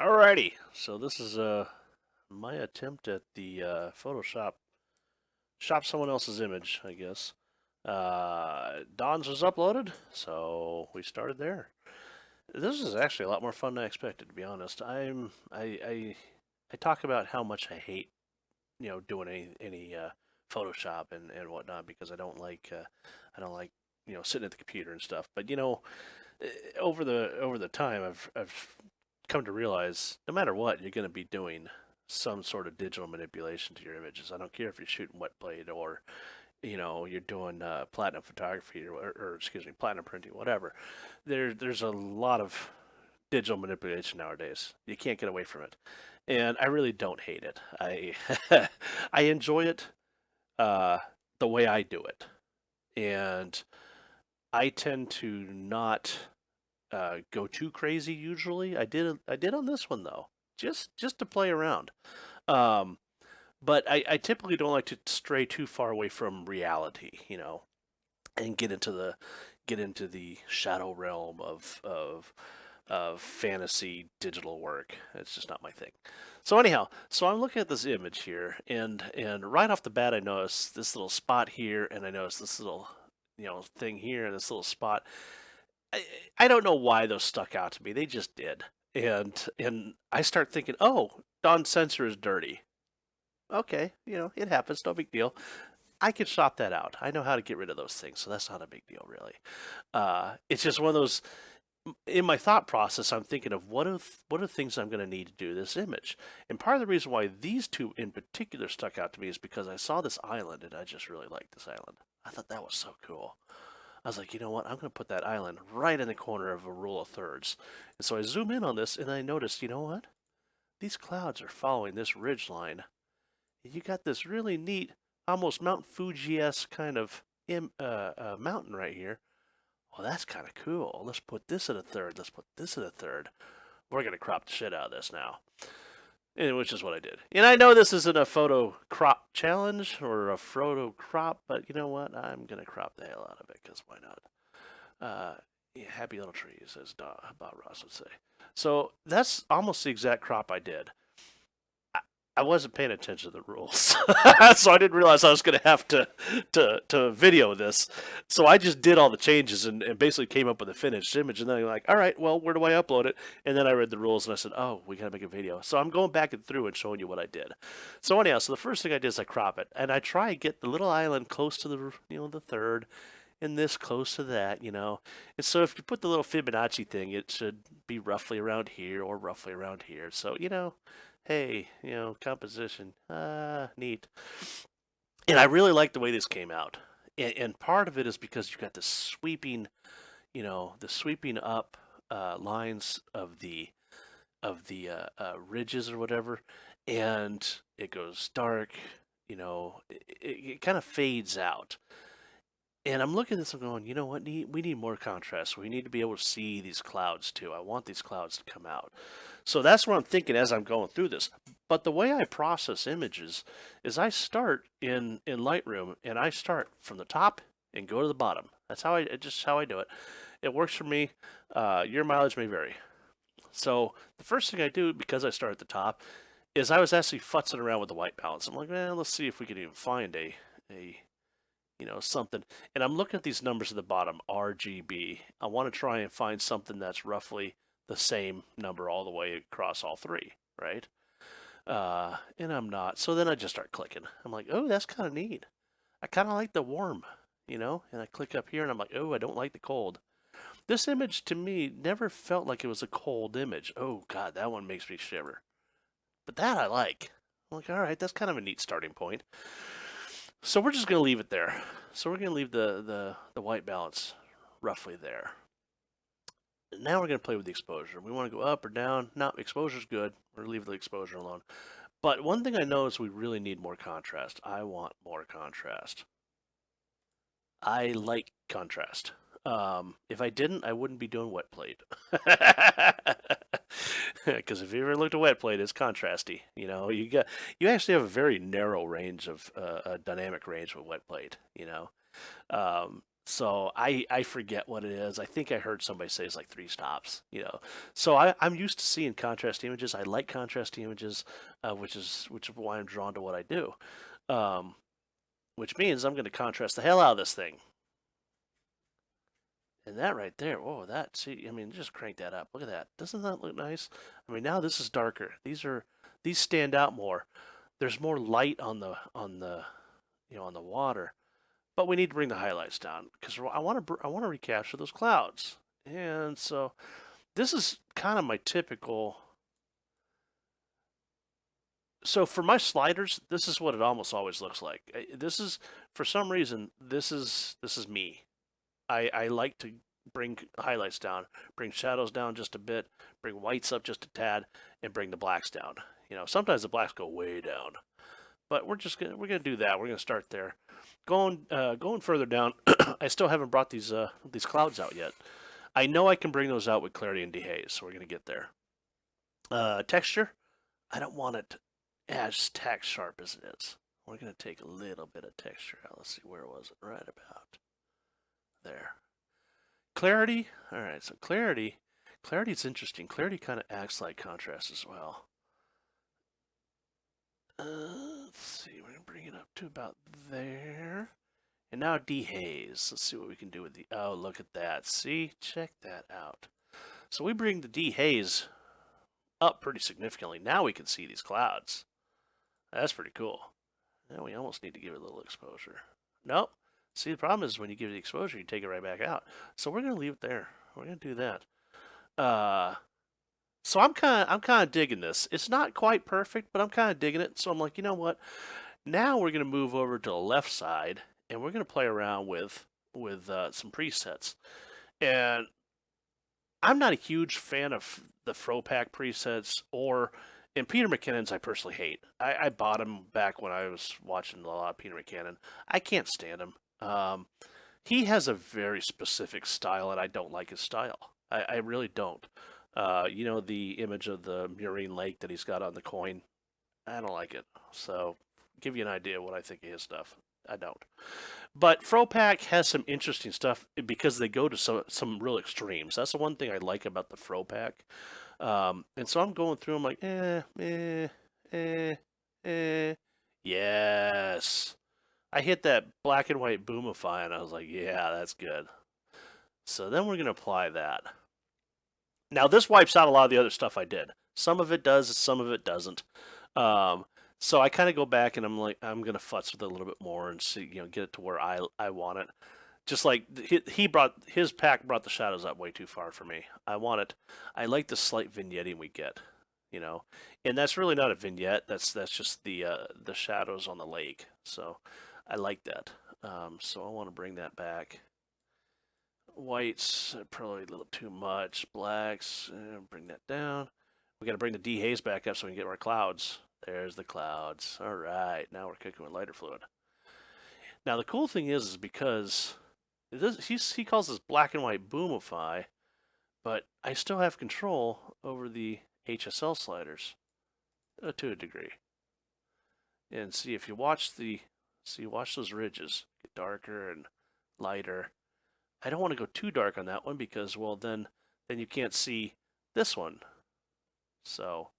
Alrighty, so this is my attempt at the Photoshop shop someone else's image, I guess. Don's was uploaded, so we started there. This is actually a lot more fun than I expected, to be honest. I talk about how much I hate doing any Photoshop and whatnot because I don't like sitting at the computer and stuff. But over the time I've come to realize no matter what, you're going to be doing some sort of digital manipulation to your images. I don't care if you're shooting wet blade or you're doing platinum photography or excuse me, platinum printing, whatever. There's a lot of digital manipulation nowadays. You can't get away from it, and I really don't hate it. I I enjoy it uh, the way I do it, and I tend to not go too crazy usually. I did on this one though, just to play around. Um, but I typically don't like to stray too far away from reality, and get into the shadow realm of fantasy digital work. It's just not my thing. So anyhow, so I'm looking at this image here, and right off the bat, I notice this little spot here, and I notice this little thing here, and this little spot. I, I don't know why those stuck out to me. They just did. And I start thinking, oh, Don's sensor is dirty. Okay, it happens, no big deal. I can shop that out. I know how to get rid of those things, so that's not a big deal, really. It's just one of those. In my thought process, I'm thinking of what are things I'm going to need to do this image, and part of the reason why these two in particular stuck out to me is because I saw this island and I just really liked this island. I thought that was so cool. I was like, you know what? I'm going to put that island right in the corner of a rule of thirds. And so I zoom in on this and I noticed, you know what? These clouds are following this ridge line. You got this really neat, almost Mount Fuji-esque kind of mountain right here. Well, that's kind of cool. Let's put this at a third. Let's put this at a third. We're going to crop the shit out of this now. And which is what I did. And I know this isn't a photo crop challenge or a photo crop, but you know what? I'm going to crop the hell out of it because why not? Yeah, happy little trees, as Bob Ross would say. So that's almost the exact crop I did. I wasn't paying attention to the rules, so I didn't realize I was going to have to video this. So I just did all the changes and basically came up with a finished image. And then I'm like, all right, well, where do I upload it? And then I read the rules and I said, oh, we got to make a video. So I'm going back and through and showing you what I did. So anyhow, so the first thing I did is I crop it and I try and get the little island close to the third, and this close to that. And so if you put the little Fibonacci thing, it should be roughly around here or roughly around here. So hey, composition, neat. And I really like the way this came out. And part of it is because you got the sweeping up lines of the ridges or whatever, and it goes dark. It kind of fades out. And I'm looking at this and going, you know what? We need more contrast. We need to be able to see these clouds too. I want these clouds to come out. So that's what I'm thinking as I'm going through this. But the way I process images is I start in Lightroom and I start from the top and go to the bottom. That's how I do it. It works for me. Your mileage may vary. So the first thing I do, because I start at the top, is I was actually futzing around with the white balance. I'm like, let's see if we can even find a something. And I'm looking at these numbers at the bottom, RGB. I want to try and find something that's roughly the same number all the way across all three, right? And I'm not. So then I just start clicking. I'm like, oh, that's kind of neat. I kind of like the warm. And I click up here and I'm like, oh, I don't like the cold. This image to me never felt like it was a cold image. Oh, God, that one makes me shiver. But that I like. I'm like, all right, that's kind of a neat starting point. So we're just going to leave it there. So we're going to leave the white balance roughly there. Now we're going to play with the exposure. We want to go up or down. No, exposure's good. We're leave the exposure alone. But one thing I know is we really need more contrast. I want more contrast. I like contrast. If I didn't, I wouldn't be doing wet plate. Because if you ever looked at wet plate, it's contrasty. You actually have a very narrow range of a dynamic range with wet plate. So I forget what it is. I think I heard somebody say it's like 3 stops. So I'm used to seeing contrast images. I like contrast images, which is why I'm drawn to what I do. Um, which means I'm going to contrast the hell out of this thing. And that right there, whoa, that, see, I mean, just crank that up. Look at that. Doesn't that look nice? I mean, now this is darker. These stand out more. There's more light on the water, but we need to bring the highlights down because I want to recapture those clouds. And so this is kind of my typical. So for my sliders, this is what it almost always looks like. This is, for some reason, this is me. I like to bring highlights down, bring shadows down just a bit, bring whites up just a tad, and bring the blacks down. Sometimes the blacks go way down, but we're gonna do that. We're gonna start there. Going further down, I still haven't brought these clouds out yet. I know I can bring those out with clarity and dehaze, so we're gonna get there. Texture, I don't want it as tack sharp as it is. We're gonna take a little bit of texture out. Let's see, where was it? Right about there. Clarity. All right, so clarity's interesting. Clarity kind of acts like contrast as well. Let's see, we're gonna bring it up to about there. And now dehaze. Let's see what we can do with the. Oh, look at that. See, check that out. So we bring the dehaze up pretty significantly. Now we can see these clouds. That's pretty cool. Now we almost need to give it a little exposure. Nope. See, the problem is when you give it the exposure, you take it right back out. So we're gonna leave it there. We're gonna do that. So I'm kind of digging this. It's not quite perfect, but I'm kind of digging it. So I'm like, you know what? Now we're gonna move over to the left side, and we're gonna play around with some presets. And I'm not a huge fan of the FroPack presets and Peter McKinnon's I personally hate. I bought him back when I was watching a lot of Peter McKinnon. I can't stand him. He has a very specific style, and I don't like his style. I really don't. The image of the Murine Lake that he's got on the coin. I don't like it. So, give you an idea of what I think of his stuff. I don't. But FroPack has some interesting stuff because they go to some real extremes. That's the one thing I like about the FroPack. And so I'm going through. I'm like, eh, eh. Yes. I hit that black and white boomify, and I was like, yeah, that's good. So then we're gonna apply that. Now this wipes out a lot of the other stuff I did. Some of it does, some of it doesn't. Um, so I kind of go back and I'm like, I'm gonna futz with it a little bit more and see, get it to where I want it. Just like he brought his pack brought the shadows up way too far for me. I want it. I like the slight vignetting we get, you know, and that's really not a vignette. That's just the shadows on the lake. So I like that. So I want to bring that back. Whites, probably a little too much. Blacks, bring that down. We got to bring the dehaze back up so we can get our clouds. There's the clouds. All right, now we're cooking with lighter fluid. Now the cool thing is because he calls this black and white boomify, but I still have control over the HSL sliders to a degree. And see if you watch those ridges get darker and lighter. I don't want to go too dark on that one because, well, then you can't see this one. So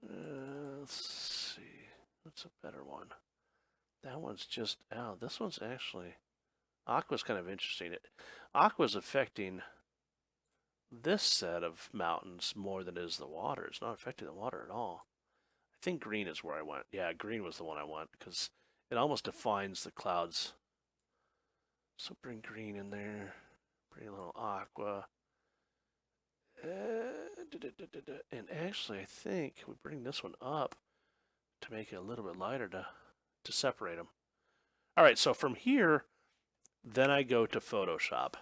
let's see, what's a better one? That one's just this one's actually Aqua's kind of interesting. Aqua's affecting this set of mountains more than it is the water. It's not affecting the water at all. I think green is where I went. Yeah, green was the one I went because it almost defines the clouds. So bring green in there. Bring a little aqua. And actually, I think we bring this one up to make it a little bit lighter to separate them. All right, so from here, then I go to Photoshop.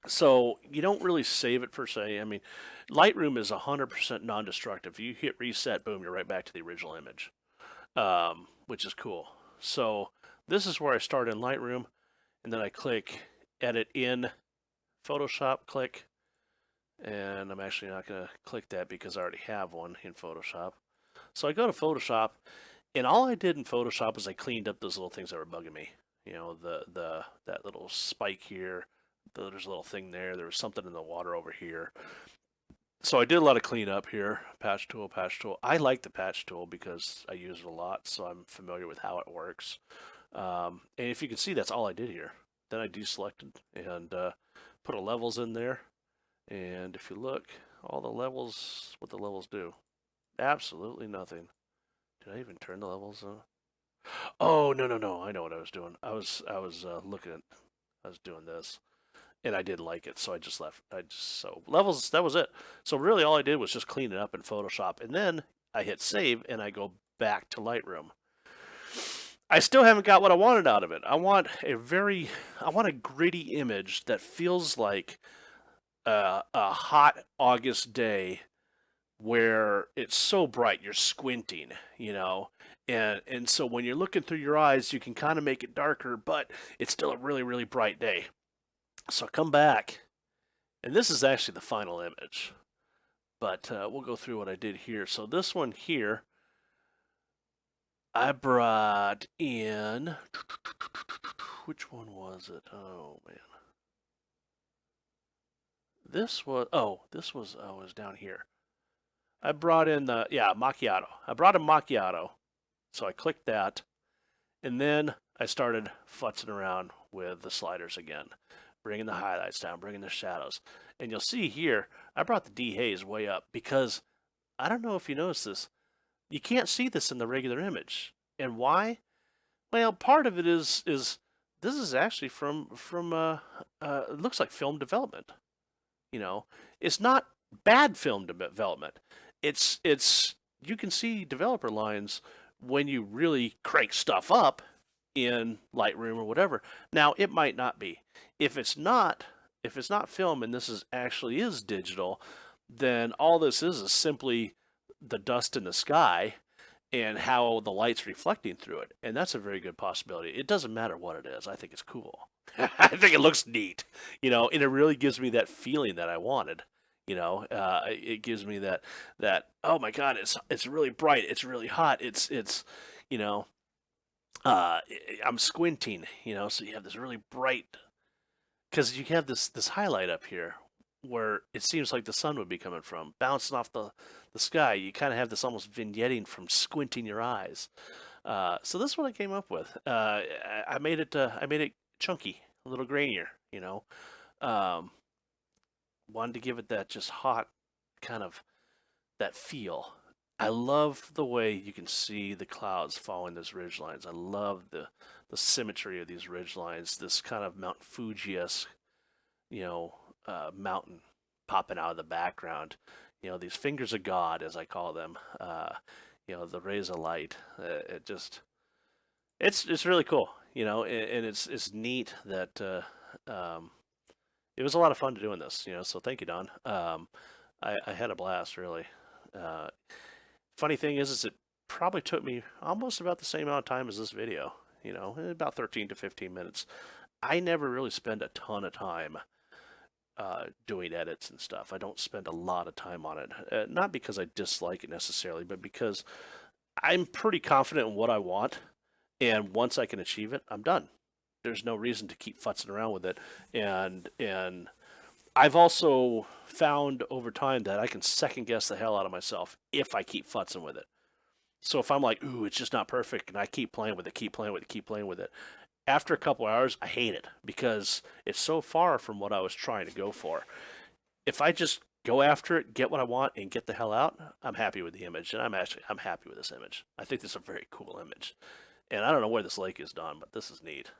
So you don't really save it per se. I mean, Lightroom is 100% non-destructive. You hit reset, boom, you're right back to the original image, which is cool. So this is where I start in Lightroom, and then I click Edit in Photoshop, click, and I'm actually not going to click that because I already have one in Photoshop. So I go to Photoshop, and all I did in Photoshop was I cleaned up those little things that were bugging me. You know, that little spike here. There's a little thing there. There was something in the water over here. So I did a lot of cleanup here. Patch tool, patch tool. I like the patch tool because I use it a lot, so I'm familiar with how it works. And if you can see, that's all I did here. Then I deselected and put a levels in there. And if you look, all the levels, what the levels do, absolutely nothing. Did I even turn the levels on? Oh, no, no, no. I know what I was doing. I was looking at, I was doing this, and I didn't like it, so I just left. So levels, that was it. So really, all I did was just clean it up in Photoshop, and then I hit save, and I go back to Lightroom. I still haven't got what I wanted out of it. I want a gritty image that feels like a hot August day where it's so bright you're squinting, you know. And so when you're looking through your eyes, you can kind of make it darker, but it's still a really, really bright day. So I come back, and this is actually the final image. But we'll go through what I did here. So this one here, I brought in, which one was it? Oh man, was down here. I brought in the macchiato. I brought in macchiato, so I clicked that, and then I started futzing around with the sliders again, bringing the highlights down, bringing the shadows. And you'll see here, I brought the dehaze way up because I don't know if you noticed this. You can't see this in the regular image. And why? Well, part of it is this is actually from it looks like film development. You know, it's not bad film development. It's you can see developer lines when you really crank stuff up in Lightroom or whatever. Now, it might not be. If it's not film and this is actually is digital, then all this is simply the dust in the sky and how the light's reflecting through it. And that's a very good possibility. It doesn't matter what it is. I think it's cool. I think it looks neat, you know, and it really gives me that feeling that I wanted. You know, it gives me that oh my god, it's really bright, it's really hot, it's you know, I'm squinting, you know, so you have this really bright because you have this highlight up here where it seems like the sun would be coming from, bouncing off the sky. You kind of have this almost vignetting from squinting your eyes. So this is what I came up with. I made it chunky, a little grainier, you know. Um, Wanted to give it that just hot kind of that feel. I love the way you can see the clouds following those ridge lines. I love the symmetry of these ridge lines. This kind of Mount Fuji-esque, you know, mountain popping out of the background. You know, these fingers of God, as I call them. You know, the rays of light. It just, it's really cool. You know, and it's neat that it was a lot of fun doing this. You know, so thank you, Don. I had a blast, really. Uh, Funny thing is it probably took me almost about the same amount of time as this video. You know, about 13 to 15 minutes. I never really spend a ton of time doing edits and stuff. I don't spend a lot of time on it. Not because I dislike it necessarily, but because I'm pretty confident in what I want. And once I can achieve it, I'm done. There's no reason to keep futzing around with it. And I've also found over time that I can second guess the hell out of myself if I keep futzing with it. So if I'm like, ooh, it's just not perfect, and I keep playing with it, keep playing with it, keep playing with it, after a couple hours, I hate it because it's so far from what I was trying to go for. If I just go after it, get what I want, and get the hell out, I'm happy with the image, and I'm happy with this image. I think this is a very cool image, and I don't know where this lake is, Don, but this is neat.